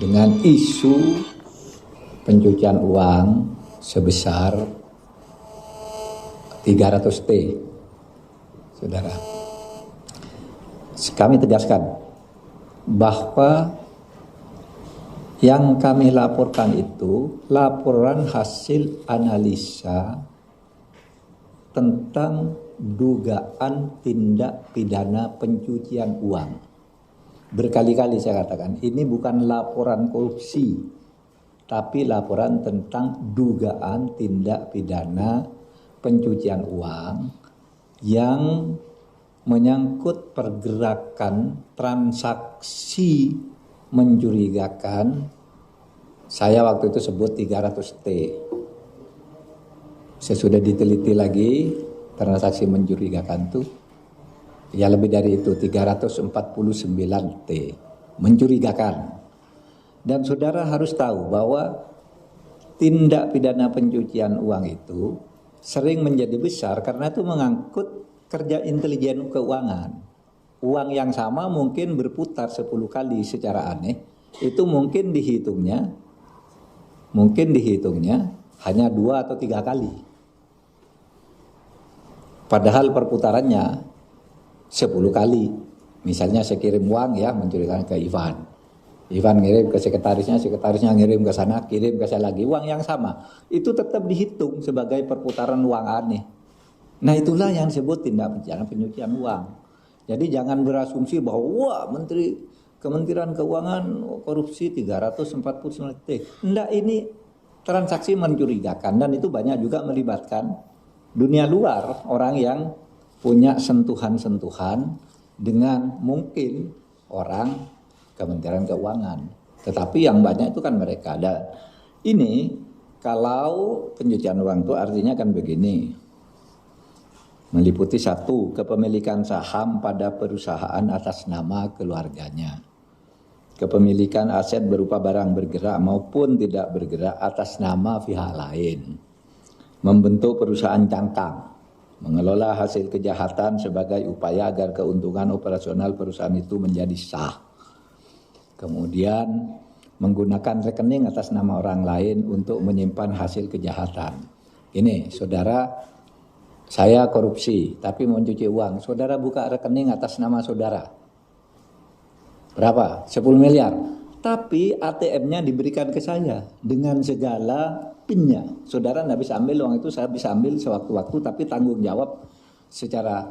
dengan isu pencucian uang sebesar 300 T. Saudara, kami tegaskan bahwa yang kami laporkan itu laporan hasil analisa tentang dugaan tindak pidana pencucian uang. Berkali-kali saya katakan, ini bukan laporan korupsi, tapi laporan tentang dugaan tindak pidana pencucian uang yang menyangkut pergerakan transaksi mencurigakan. Saya waktu itu sebut 300 T. Sesudah diteliti lagi, transaksi mencurigakan itu ya lebih dari itu, 349 T mencurigakan. Dan saudara harus tahu bahwa tindak pidana pencucian uang itu sering menjadi besar karena itu mengangkut kerja intelijen keuangan. Uang yang sama mungkin berputar 10 kali secara aneh, itu mungkin dihitungnya hanya 2 atau 3 kali. Padahal perputarannya 10 kali. Misalnya saya kirim uang ya, mencurigakan ke Ivan. Ivan ngirim ke sekretarisnya, sekretarisnya ngirim ke sana, kirim ke saya lagi. Uang yang sama. Itu tetap dihitung sebagai perputaran uang aneh. Nah itulah yang disebut tindak pidana pencucian uang. Jadi jangan berasumsi bahwa wah Kementerian Keuangan korupsi 349 T. Enggak, ini transaksi mencurigakan dan itu banyak juga melibatkan dunia luar, orang yang punya sentuhan-sentuhan dengan mungkin orang Kementerian Keuangan. Tetapi yang banyak itu kan mereka. Dan ini kalau pencucian uang itu artinya kan begini. Meliputi 1, kepemilikan saham pada perusahaan atas nama keluarganya. Kepemilikan aset berupa barang bergerak maupun tidak bergerak atas nama pihak lain. Membentuk perusahaan cangkang, mengelola hasil kejahatan sebagai upaya agar keuntungan operasional perusahaan itu menjadi sah. Kemudian menggunakan rekening atas nama orang lain untuk menyimpan hasil kejahatan. Ini saudara, saya korupsi tapi mau mencuci uang. Saudara buka rekening atas nama saudara. Berapa? 10 miliar. Tapi ATM-nya diberikan ke saya dengan segala PIN-nya. Saudara tidak bisa ambil uang itu, saya bisa ambil sewaktu-waktu, tapi tanggung jawab secara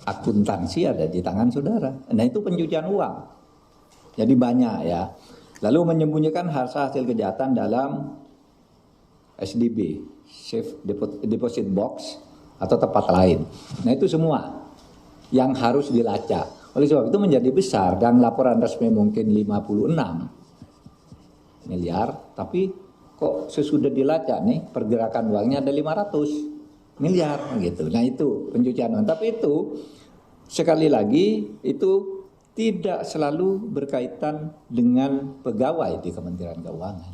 akuntansi ada di tangan saudara. Nah itu pencucian uang. Jadi banyak ya. Lalu menyembunyikan hasil kejahatan dalam SDB, Safe Deposit Box atau tempat lain. Nah itu semua yang harus dilacak. Oleh sebab itu menjadi besar dan laporan resmi mungkin 56 miliar, tapi kok sesudah dilacak nih pergerakan uangnya ada 500 miliar gitu. Nah itu pencucian uang. Tapi itu sekali lagi itu tidak selalu berkaitan dengan pegawai di Kementerian Keuangan.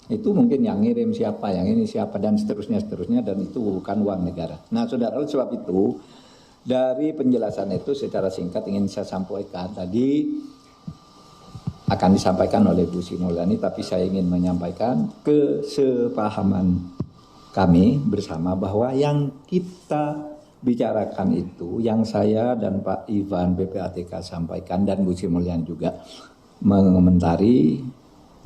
Itu mungkin yang ngirim siapa, yang ini siapa dan seterusnya dan itu bukan uang negara. Nah saudara, oleh sebab itu dari penjelasan itu secara singkat ingin saya sampaikan tadi akan disampaikan oleh Bu Sri Mulyani, tapi saya ingin menyampaikan kesepahaman kami bersama bahwa yang kita bicarakan itu, yang saya dan Pak Ivan PPATK sampaikan dan Bu Sri Mulyani juga mengomentari,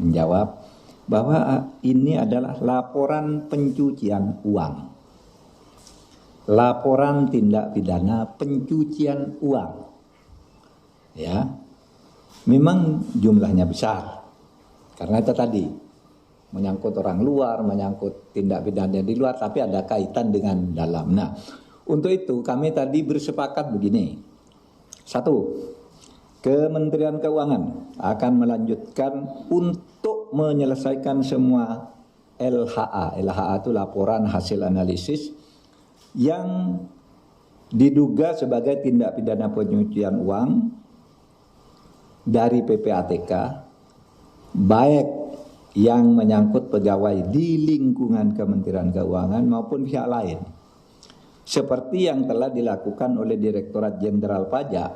menjawab bahwa ini adalah laporan pencucian uang. Laporan tindak pidana pencucian uang. Ya. Memang jumlahnya besar. Karena itu tadi menyangkut orang luar, menyangkut tindak pidana di luar, tapi ada kaitan dengan dalam. Nah, untuk itu kami tadi bersepakat begini. 1, Kementerian Keuangan akan melanjutkan untuk menyelesaikan semua LHA. LHA itu laporan hasil analisis yang diduga sebagai tindak pidana pencucian uang dari PPATK, baik yang menyangkut pegawai di lingkungan Kementerian Keuangan maupun pihak lain. Seperti yang telah dilakukan oleh Direktorat Jenderal Pajak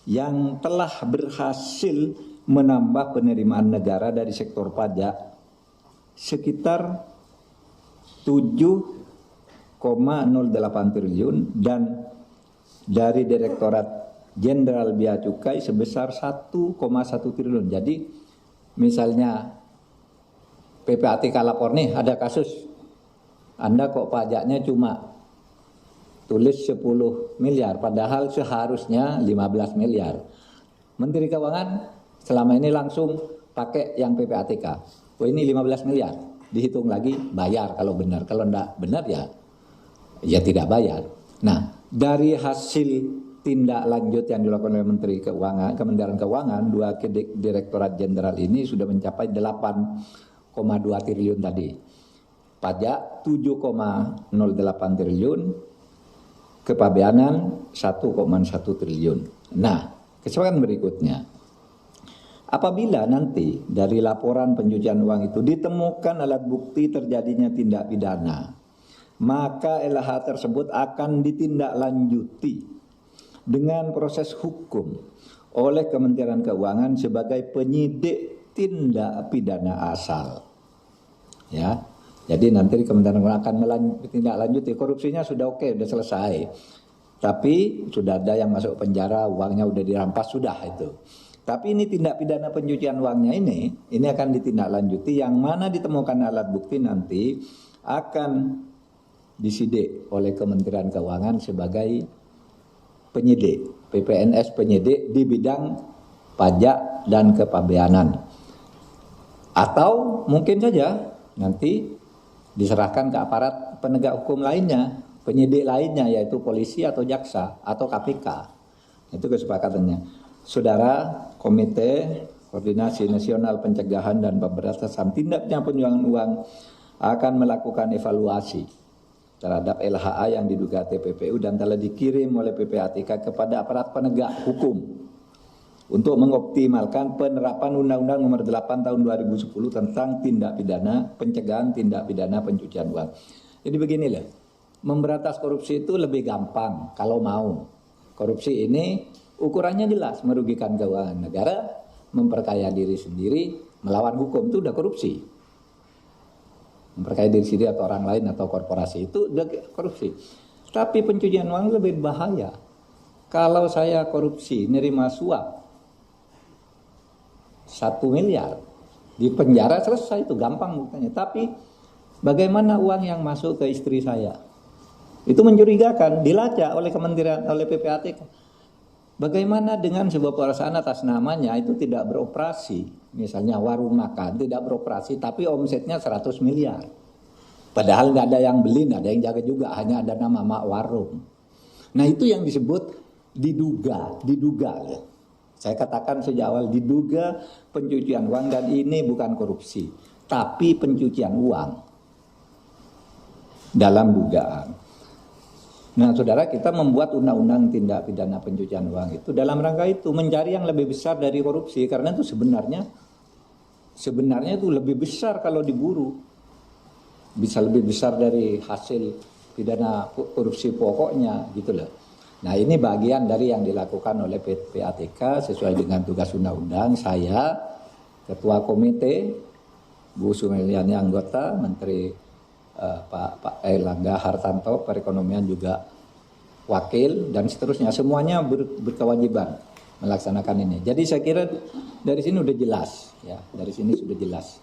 yang telah berhasil menambah penerimaan negara dari sektor pajak sekitar 7,08 triliun dan dari Direktorat Jenderal Bea Cukai sebesar 1,1 triliun. Jadi misalnya PPATK lapor nih ada kasus, Anda kok pajaknya cuma tulis 10 miliar padahal seharusnya 15 miliar. Menteri Keuangan selama ini langsung pakai yang PPATK. Oh ini 15 miliar, dihitung lagi bayar kalau benar. Kalau enggak benar ya tidak bayar. Nah, dari hasil tindak lanjut yang dilakukan oleh Menteri Keuangan, Kementerian Keuangan, dua Direktorat Jenderal ini sudah mencapai 8,2 triliun tadi. Pajak 7,08 triliun, kepabeanan 1,1 triliun. Nah, kesempatan berikutnya. Apabila nanti dari laporan pencucian uang itu ditemukan alat bukti terjadinya tindak pidana, maka LH tersebut akan ditindaklanjuti dengan proses hukum oleh Kementerian Keuangan sebagai penyidik tindak pidana asal. Ya, jadi nanti Kementerian Keuangan akan menindaklanjuti. Korupsinya sudah oke, sudah selesai. Tapi sudah ada yang masuk penjara, uangnya udah dirampas, sudah itu. Tapi ini tindak pidana pencucian uangnya ini akan ditindaklanjuti, yang mana ditemukan alat bukti nanti akan disidik oleh Kementerian Keuangan sebagai penyidik, PPNS penyidik di bidang pajak dan kepabeanan. Atau mungkin saja nanti diserahkan ke aparat penegak hukum lainnya, penyidik lainnya, yaitu polisi atau jaksa atau KPK. Itu kesepakatannya. Saudara, Komite Koordinasi Nasional Pencegahan dan Pemberantasan Tindak Pidana Pencucian Uang akan melakukan evaluasi terhadap LHA yang diduga TPPU dan telah dikirim oleh PPATK kepada aparat penegak hukum untuk mengoptimalkan penerapan Undang-Undang Nomor 8 Tahun 2010 tentang tindak pidana pencegahan tindak pidana pencucian uang. Jadi beginilah, memberantas korupsi itu lebih gampang kalau mau. Korupsi ini ukurannya jelas, merugikan keuangan negara, memperkaya diri sendiri, melawan hukum, itu udah korupsi. Memperkaya diri sendiri atau orang lain atau korporasi itu udah korupsi. Tapi pencucian uang lebih bahaya. Kalau saya korupsi, nerima suap 1 miliar, di penjara selesai, itu gampang buktinya. Tapi bagaimana uang yang masuk ke istri saya? Itu mencurigakan, dilacak oleh Kementerian, oleh PPATK. Bagaimana dengan sebuah perusahaan atas namanya itu tidak beroperasi, misalnya warung makan tidak beroperasi, tapi omsetnya 100 miliar. Padahal nggak ada yang beli, nggak ada yang jaga juga, hanya ada nama mak warung. Nah itu yang disebut diduga ya. Saya katakan sejak awal, diduga pencucian uang, dan ini bukan korupsi, tapi pencucian uang dalam dugaan. Nah saudara, kita membuat undang-undang tindak pidana pencucian uang itu dalam rangka itu mencari yang lebih besar dari korupsi, karena itu sebenarnya itu lebih besar kalau diburu, bisa lebih besar dari hasil pidana korupsi pokoknya gitu loh. Nah ini bagian dari yang dilakukan oleh PPATK sesuai dengan tugas undang-undang. Saya ketua komite, Bu Sumilyani anggota, Menteri Pak Airlangga Hartarto perekonomian juga wakil, dan seterusnya, semuanya berkewajiban melaksanakan ini. Jadi saya kira dari sini sudah jelas ya, dari sini sudah jelas.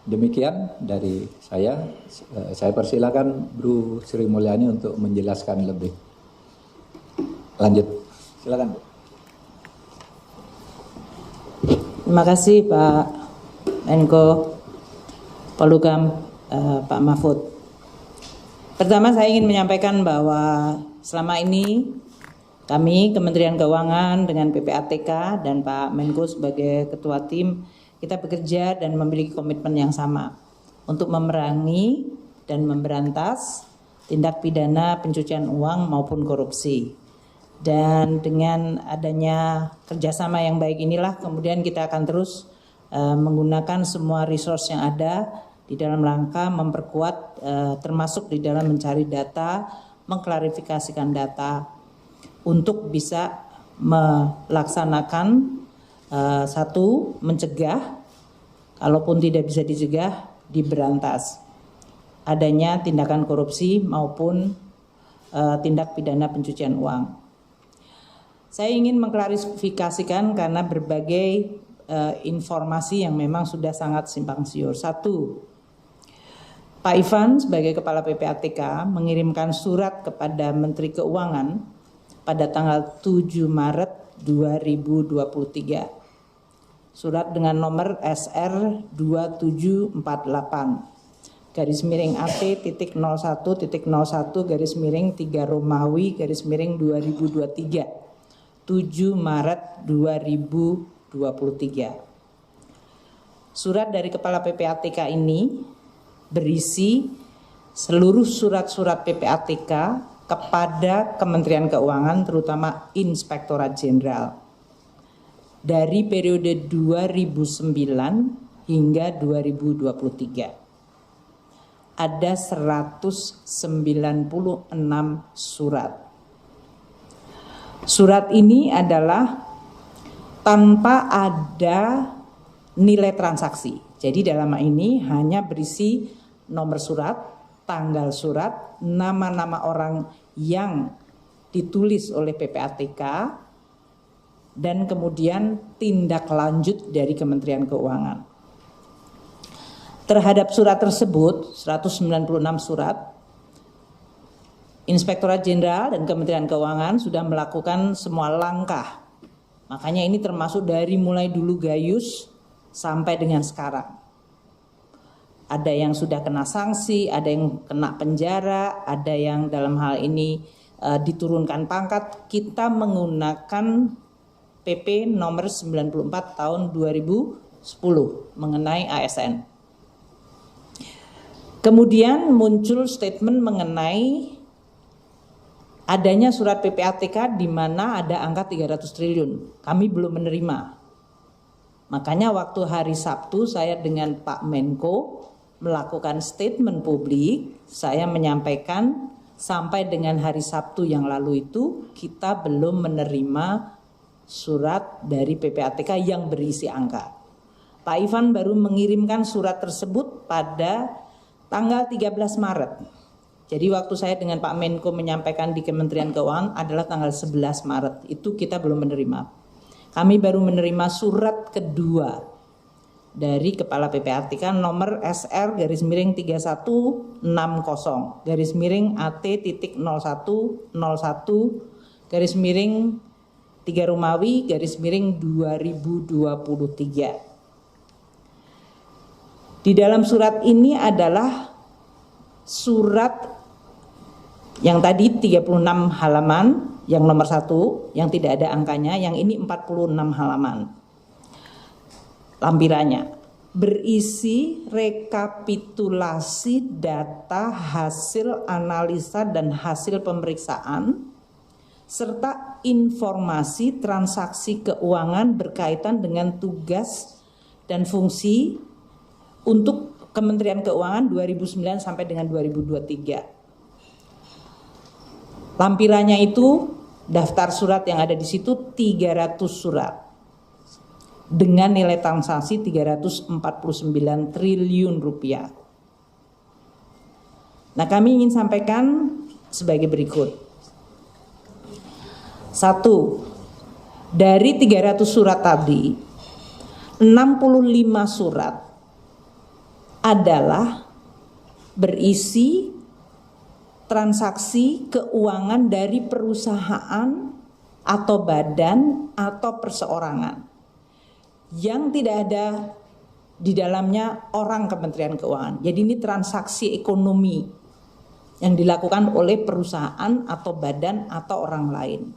Demikian dari saya persilakan Bu Sri Mulyani untuk menjelaskan lebih lanjut. Silakan Bu. Terima kasih Pak Menko Polhukam, Pak Mahfud. Pertama saya ingin menyampaikan bahwa selama ini kami Kementerian Keuangan dengan PPATK dan Pak Menko sebagai ketua tim, kita bekerja dan memiliki komitmen yang sama untuk memerangi dan memberantas tindak pidana pencucian uang maupun korupsi. Dan dengan adanya kerjasama yang baik inilah kemudian kita akan terus menggunakan semua resource yang ada di dalam rangka memperkuat termasuk di dalam mencari data, mengklarifikasikan data untuk bisa melaksanakan Satu, mencegah, kalaupun tidak bisa dicegah, diberantas adanya tindakan korupsi maupun tindak pidana pencucian uang. Saya ingin mengklarifikasikan karena berbagai informasi yang memang sudah sangat simpang siur. Satu, Pak Ivan sebagai Kepala PPATK mengirimkan surat kepada Menteri Keuangan pada tanggal 7 Maret 2023. Surat dengan nomor SR 2748 garis miring AT.01.01 garis miring 3 Romawi garis miring 2023 7 Maret 2023. Surat dari Kepala PPATK ini berisi seluruh surat-surat PPATK kepada Kementerian Keuangan terutama Inspektorat Jenderal dari periode 2009 hingga 2023. Ada 196 surat. Surat ini adalah tanpa ada nilai transaksi. Jadi dalam ini hanya berisi nomor surat, tanggal surat, nama-nama orang yang ditulis oleh PPATK, dan kemudian tindak lanjut dari Kementerian Keuangan. Terhadap surat tersebut, 196 surat, Inspektorat Jenderal dan Kementerian Keuangan sudah melakukan semua langkah. Makanya ini termasuk dari mulai dulu Gayus sampai dengan sekarang. Ada yang sudah kena sanksi, ada yang kena penjara, ada yang dalam hal ini diturunkan pangkat. Kita menggunakan PP nomor 94 tahun 2010 mengenai ASN. Kemudian muncul statement mengenai adanya surat PPATK di mana ada angka 300 triliun. Kami belum menerima. Makanya waktu hari Sabtu saya dengan Pak Menko melakukan statement publik, saya menyampaikan sampai dengan hari Sabtu yang lalu itu kita belum menerima surat dari PPATK yang berisi angka. Pak Ivan baru mengirimkan surat tersebut pada tanggal 13 Maret. Jadi waktu saya dengan Pak Menko menyampaikan di Kementerian Keuangan adalah tanggal 11 Maret. Itu kita belum menerima. Kami baru menerima surat kedua dari Kepala PPATK nomor SR garis miring 3160 garis miring AT.0101 garis miring 3 Romawi garis miring 2023. Di dalam surat ini adalah surat yang tadi 36 halaman, yang nomor 1 yang tidak ada angkanya, yang ini 46 halaman. Lampirannya berisi rekapitulasi data hasil analisa dan hasil pemeriksaan serta informasi transaksi keuangan berkaitan dengan tugas dan fungsi untuk Kementerian Keuangan 2009 sampai dengan 2023. Lampirannya itu daftar surat yang ada di situ 300 surat dengan nilai transaksi 349 triliun rupiah. Nah, kami ingin sampaikan sebagai berikut. 1. Dari 300 surat tadi, 65 surat adalah berisi transaksi keuangan dari perusahaan atau badan atau perseorangan yang tidak ada di dalamnya orang Kementerian Keuangan. Jadi ini transaksi ekonomi yang dilakukan oleh perusahaan atau badan atau orang lain.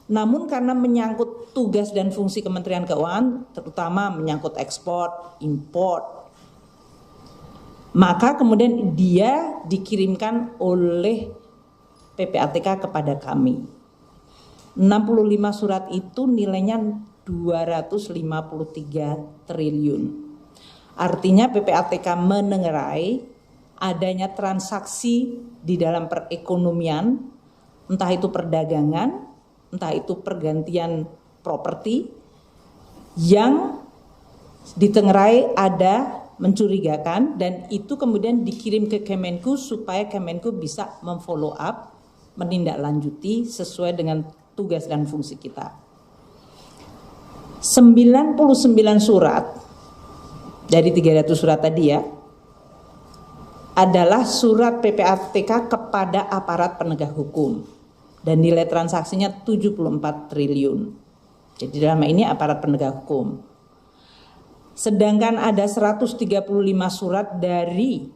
Namun karena menyangkut tugas dan fungsi Kementerian Keuangan, terutama menyangkut ekspor, import, maka kemudian dia dikirimkan oleh PPATK kepada kami. 65 surat itu nilainya 253 triliun. Artinya PPATK menengarai adanya transaksi di dalam perekonomian, entah itu perdagangan, entah itu pergantian properti, yang ditengarai ada mencurigakan, dan itu kemudian dikirim ke Kemenku supaya Kemenku bisa memfollow up, menindaklanjuti sesuai dengan tugas dan fungsi kita. 99 surat dari 300 surat tadi ya adalah surat PPATK kepada aparat penegak hukum dan nilai transaksinya 74 triliun. Jadi dalam ini aparat penegak hukum. Sedangkan ada 135 surat dari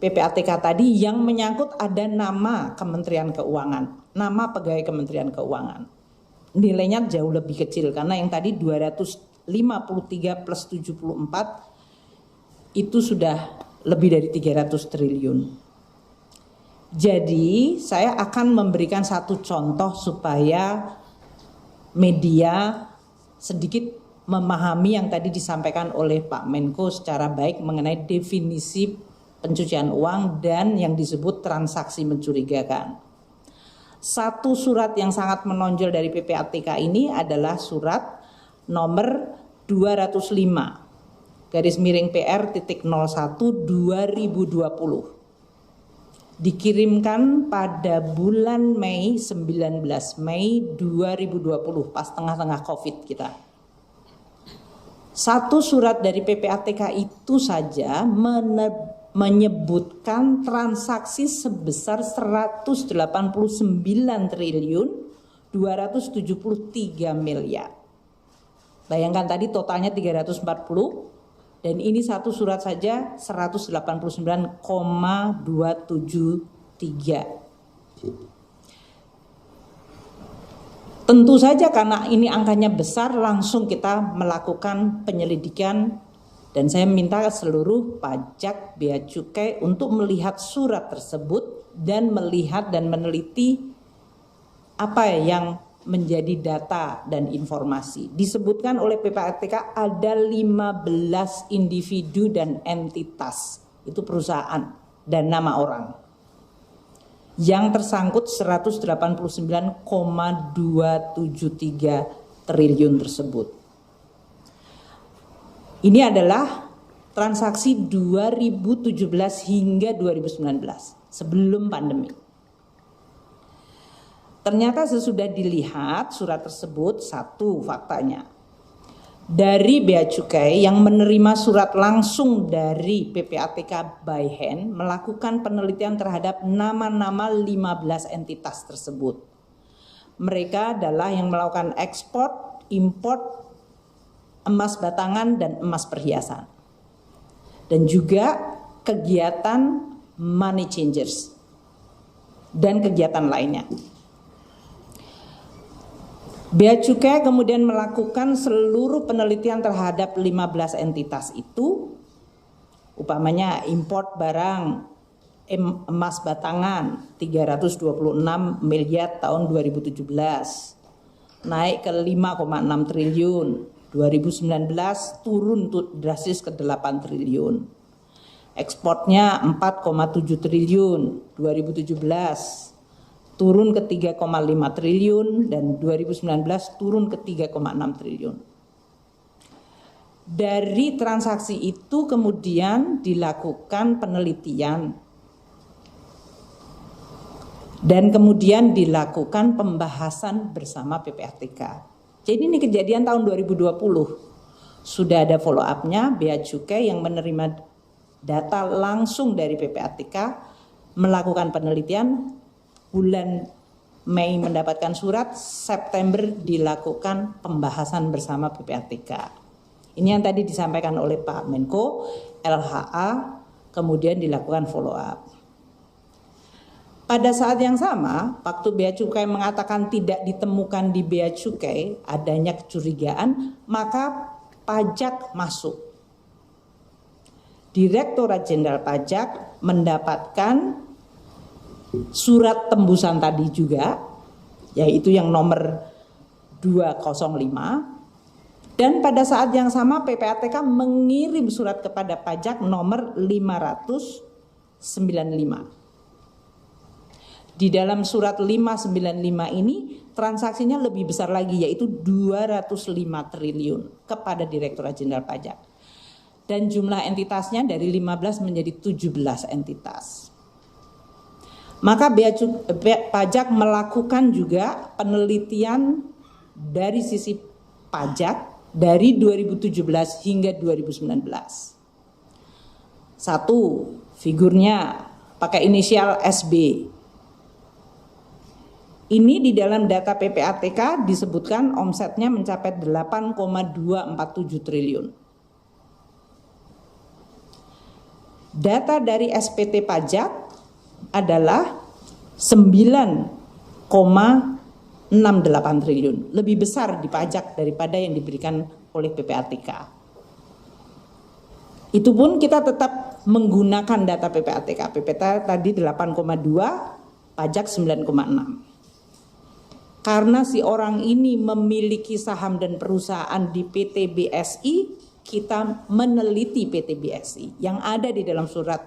PPATK tadi yang menyangkut ada nama Kementerian Keuangan, nama pegawai Kementerian Keuangan. Nilainya jauh lebih kecil karena yang tadi 253 plus 74 itu sudah lebih dari 300 triliun. Jadi saya akan memberikan satu contoh supaya media sedikit memahami yang tadi disampaikan oleh Pak Menko secara baik mengenai definisi pencucian uang dan yang disebut transaksi mencurigakan. Satu surat yang sangat menonjol dari PPATK ini adalah surat nomor 205 /PR.01 2020. Dikirimkan pada bulan Mei, 19 Mei 2020, pas tengah-tengah Covid kita. Satu surat dari PPATK itu saja menyebutkan transaksi sebesar 189 triliun 273 miliar. Bayangkan tadi totalnya 340 dan ini satu surat saja 189,273. Tentu saja karena ini angkanya besar langsung kita melakukan penyelidikan dan saya minta seluruh pajak bea cukai untuk melihat surat tersebut dan melihat dan meneliti apa yang menjadi data dan informasi. Disebutkan oleh PPATK ada 15 individu dan entitas, itu perusahaan dan nama orang yang tersangkut 189,273 triliun tersebut. Ini adalah transaksi 2017 hingga 2019 sebelum pandemi. Ternyata sesudah dilihat surat tersebut, satu faktanya dari Bea Cukai yang menerima surat langsung dari PPATK by hand melakukan penelitian terhadap nama-nama 15 entitas tersebut. Mereka adalah yang melakukan ekspor, import emas batangan dan emas perhiasan. Dan juga kegiatan money changers dan kegiatan lainnya. Bea Cukai kemudian melakukan seluruh penelitian terhadap 15 entitas itu, upamanya import barang emas batangan 326 miliar tahun 2017, naik ke 5,6 triliun, 2019 turun drastis ke 8 triliun. Ekspornya 4,7 triliun, 2017 turun ke 3,5 triliun dan 2019 turun ke 3,6 triliun. Dari transaksi itu kemudian dilakukan penelitian dan kemudian dilakukan pembahasan bersama PPATK. Jadi ini kejadian tahun 2020. Sudah ada follow up-nya, Bea Cukai yang menerima data langsung dari PPATK melakukan penelitian. Bulan Mei mendapatkan surat, September dilakukan pembahasan bersama PPATK. Ini yang tadi disampaikan oleh Pak Menko, LHA, kemudian dilakukan follow up. Pada saat yang sama, waktu Bea Cukai mengatakan tidak ditemukan di Bea Cukai adanya kecurigaan, maka pajak masuk. Direktorat Jenderal Pajak mendapatkan surat tembusan tadi juga, yaitu yang nomor 205, dan pada saat yang sama PPATK mengirim surat kepada pajak nomor 595. Di dalam surat 595 ini transaksinya lebih besar lagi, yaitu 205 triliun kepada Direktorat Jenderal Pajak. Dan jumlah entitasnya dari 15 menjadi 17 entitas. Maka Bea Pajak melakukan juga penelitian dari sisi pajak dari 2017 hingga 2019. Satu, figurnya pakai inisial SB. Ini di dalam data PPATK disebutkan omsetnya mencapai 8,247 triliun. Data dari SPT pajak adalah 9,68 triliun. Lebih besar di pajak daripada yang diberikan oleh PPATK. Itu pun kita tetap menggunakan data PPATK. PPATK tadi 8,2, pajak 9,6. Karena si orang ini memiliki saham dan perusahaan di PT BSI, kita meneliti PT BSI yang ada di dalam surat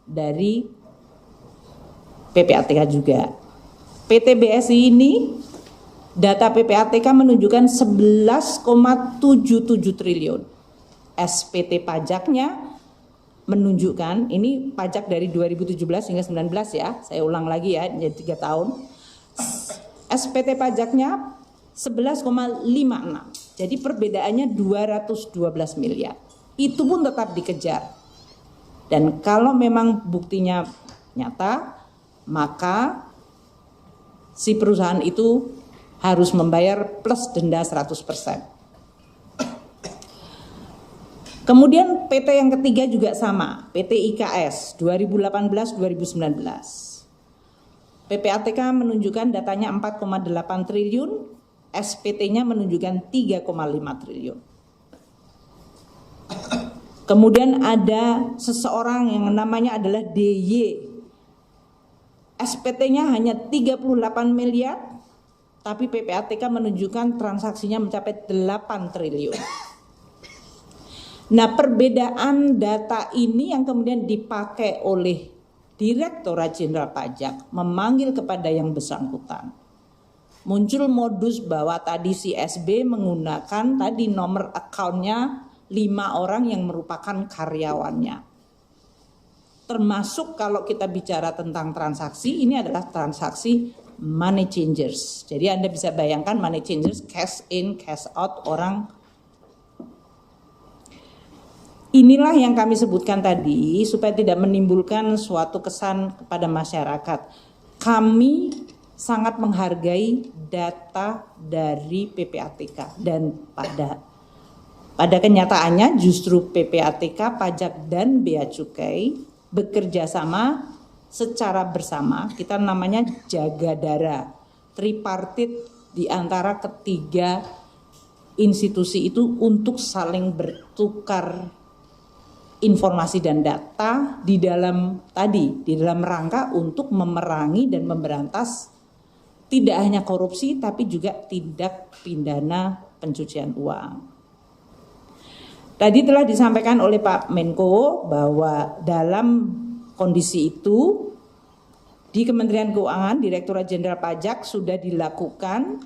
dari PPATK juga. PT BSI ini, data PPATK menunjukkan 11,77 triliun. SPT pajaknya menunjukkan, ini pajak dari 2017 hingga 19 ya, saya ulang lagi ya, jadi 3 tahun. SPT pajaknya 11,56. Jadi perbedaannya 212 miliar. Itu pun tetap dikejar. Dan kalau memang buktinya nyata, maka si perusahaan itu harus membayar plus denda 100%. Kemudian PT yang ketiga juga sama, PT IKS 2018-2019. PPATK menunjukkan datanya 4,8 triliun, SPT-nya menunjukkan 3,5 triliun. Kemudian ada seseorang yang namanya adalah DY. SPT-nya hanya 38 miliar, tapi PPATK menunjukkan transaksinya mencapai 8 triliun. Nah, perbedaan data ini yang kemudian dipakai oleh Direktorat Jenderal Pajak memanggil kepada yang bersangkutan. Muncul modus bahwa tadi si SB menggunakan tadi nomor akunnya 5 orang yang merupakan karyawannya. Termasuk kalau kita bicara tentang transaksi, ini adalah transaksi money changers. Jadi Anda bisa bayangkan money changers, cash in, cash out orang. Inilah yang kami sebutkan tadi supaya tidak menimbulkan suatu kesan kepada masyarakat. Kami sangat menghargai data dari PPATK dan pada kenyataannya justru PPATK, pajak dan bea cukai bekerja sama secara bersama. Kita namanya jaga dara, tripartit di antara ketiga institusi itu untuk saling bertukar informasi dan data di dalam rangka untuk memerangi dan memberantas tidak hanya korupsi tapi juga tindak pidana pencucian uang. Tadi telah disampaikan oleh Pak Menko bahwa dalam kondisi itu di Kementerian Keuangan, Direktorat Jenderal Pajak sudah dilakukan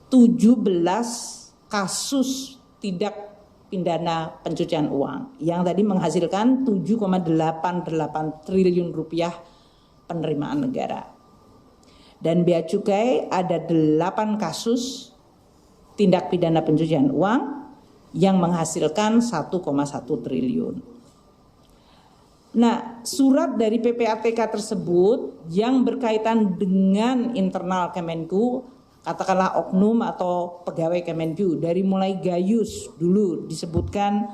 17 kasus tindak pidana pencucian uang yang tadi menghasilkan 7,88 triliun rupiah penerimaan negara. Dan bea cukai ada 8 kasus tindak pidana pencucian uang yang menghasilkan 1,1 triliun. Nah, surat dari PPATK tersebut yang berkaitan dengan internal Kemenku, katakanlah oknum atau pegawai Kemenku, dari mulai Gayus dulu disebutkan,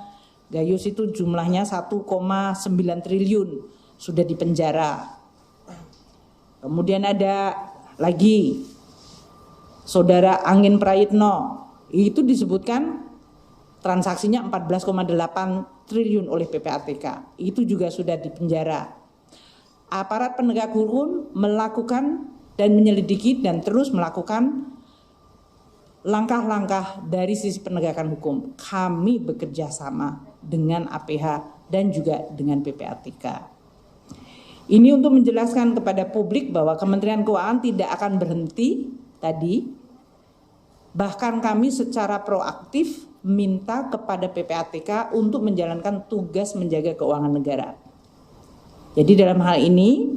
Gayus itu jumlahnya 1,9 triliun sudah dipenjara. Kemudian ada lagi Saudara Angin Prayitno, itu disebutkan transaksinya 14,8 triliun oleh PPATK, itu juga sudah dipenjara. Aparat penegak hukum melakukan dan menyelidiki dan terus melakukan langkah-langkah dari sisi penegakan hukum. Kami bekerja sama dengan APH dan juga dengan PPATK. Ini untuk menjelaskan kepada publik bahwa Kementerian Keuangan tidak akan berhenti tadi. Bahkan kami secara proaktif minta kepada PPATK untuk menjalankan tugas menjaga keuangan negara. Jadi dalam hal ini,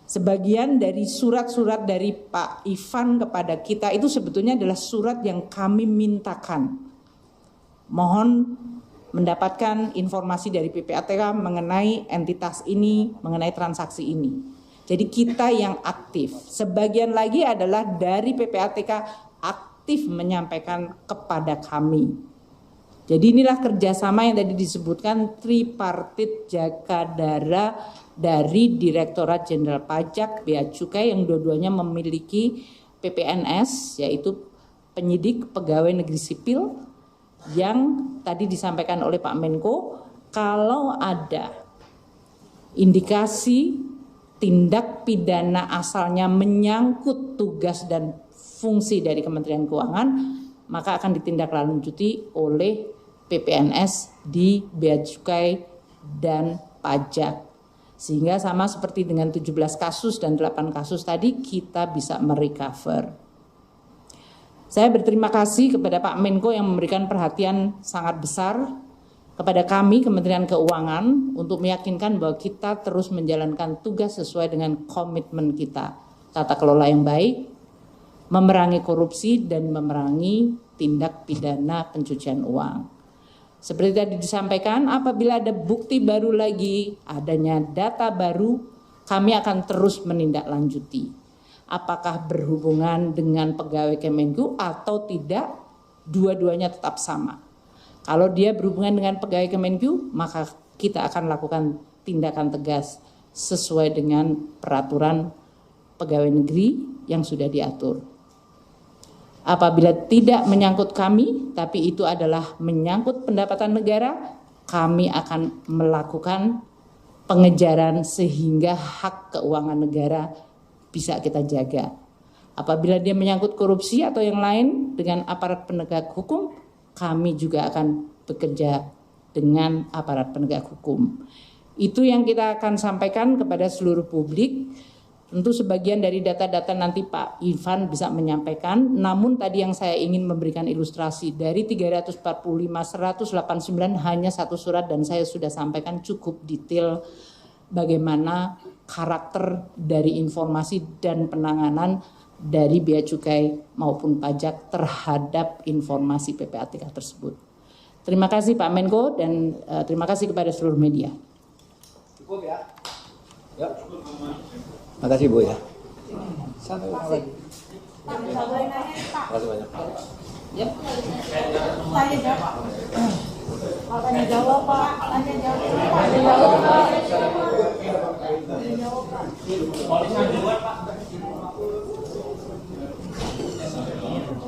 sebagian dari surat-surat dari Pak Ivan kepada kita itu sebetulnya adalah surat yang kami mintakan. Mohon mendapatkan informasi dari PPATK mengenai entitas ini, mengenai transaksi ini. Jadi kita yang aktif. Sebagian lagi adalah dari PPATK aktif menyampaikan kepada kami. Jadi inilah kerjasama yang tadi disebutkan tripartit Jakadara dari Direktorat Jenderal Pajak, Bea Cukai yang dua-duanya memiliki PPNS, yaitu penyidik pegawai negeri sipil, yang tadi disampaikan oleh Pak Menko, kalau ada indikasi tindak pidana asalnya menyangkut tugas dan fungsi dari Kementerian Keuangan, maka akan ditindaklanjuti oleh PPNS di Bea Cukai dan Pajak. Sehingga sama seperti dengan 17 kasus dan 8 kasus tadi, kita bisa merecover. Saya berterima kasih kepada Pak Menko yang memberikan perhatian sangat besar kepada kami Kementerian Keuangan untuk meyakinkan bahwa kita terus menjalankan tugas sesuai dengan komitmen kita. Tata kelola yang baik, memerangi korupsi dan memerangi tindak pidana pencucian uang. Seperti tadi disampaikan, apabila ada bukti baru lagi, adanya data baru, kami akan terus menindaklanjuti. Apakah berhubungan dengan pegawai Kemenku atau tidak, dua-duanya tetap sama. Kalau dia berhubungan dengan pegawai Kemenku, maka kita akan lakukan tindakan tegas sesuai dengan peraturan pegawai negeri yang sudah diatur. Apabila tidak menyangkut kami, tapi itu adalah menyangkut pendapatan negara, kami akan melakukan pengejaran sehingga hak keuangan negara bisa kita jaga. Apabila dia menyangkut korupsi atau yang lain dengan aparat penegak hukum, kami juga akan bekerja dengan aparat penegak hukum. Itu yang kita akan sampaikan kepada seluruh publik. Tentu sebagian dari data-data nanti Pak Ivan bisa menyampaikan, namun tadi yang saya ingin memberikan ilustrasi dari 345, 189 hanya satu surat dan saya sudah sampaikan cukup detail bagaimana karakter dari informasi dan penanganan dari Bea Cukai maupun pajak terhadap informasi PPATK tersebut. Terima kasih Pak Menko dan terima kasih kepada seluruh media. Cukup ya? Ya. Terima kasih Bu ya. Sampai lagi. Terima kasih banyak. Ya. Tanya jawab. Tanya jawab Pak. Tanya jawab Pak. Tanya jawab Pak.